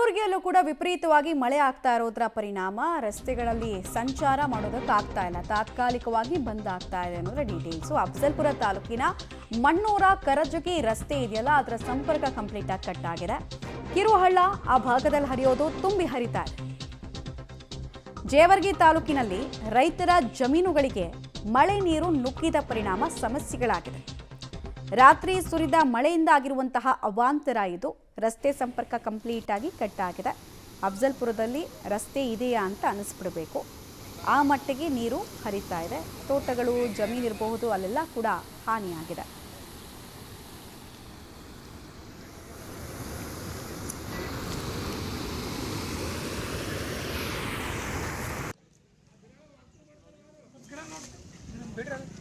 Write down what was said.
ಕಲಬುರಗಿಯಲ್ಲೂ ಕೂಡ ವಿಪರೀತವಾಗಿ ಮಳೆ ಆಗ್ತಾ ಇರೋದ್ರ ಪರಿಣಾಮ ರಸ್ತೆಗಳಲ್ಲಿ ಸಂಚಾರ ಮಾಡೋದಕ್ಕಾಗ್ತಾ ಇಲ್ಲ. ತಾತ್ಕಾಲಿಕವಾಗಿ ಬಂದ್ ಆಗ್ತಾ ಇದೆ ಅನ್ನೋದ್ರ ಡೀಟೇಲ್ಸ್. ಅಫಜಲ್ಪುರ ತಾಲೂಕಿನ ಮಣ್ಣೂರ ಕರಜಗಿ ರಸ್ತೆ ಇದೆಯಲ್ಲ, ಅದರ ಸಂಪರ್ಕ ಕಂಪ್ಲೀಟ್ ಆಗಿ ಕಟ್ ಆಗಿದೆ. ಕಿರುಹಳ್ಳ ಆ ಭಾಗದಲ್ಲಿ ಹರಿಯೋದು ತುಂಬಿ ಹರಿತಾ ಇದೆ. ಜೇವರ್ಗಿ ತಾಲೂಕಿನಲ್ಲಿ ರೈತರ ಜಮೀನುಗಳಿಗೆ ಮಳೆ ನೀರು ನುಗ್ಗಿದ ಪರಿಣಾಮ ಸಮಸ್ಯೆಗಳಾಗಿದೆ. ರಾತ್ರಿ ಸುರಿದ ಮಳೆಯಿಂದ ಆಗಿರುವಂತಹ ಅವಾಂತರ ಇದು. ರಸ್ತೆ ಸಂಪರ್ಕ ಕಂಪ್ಲೀಟ್ ಆಗಿ ಕಟ್ ಆಗಿದೆ. ಅಫಜಲ್ಪುರದಲ್ಲಿ ರಸ್ತೆ ಇದೆಯಾ ಅಂತ ಅನಿಸ್ಬಿಡಬೇಕು, ಆ ಮಟ್ಟಿಗೆ ನೀರು ಹರಿತಾ ಇದೆ. ತೋಟಗಳು, ಜಮೀನಿರಬಹುದು, ಅಲ್ಲೆಲ್ಲ ಕೂಡ ಹಾನಿಯಾಗಿದೆ. ಬಿಡ್ರಿ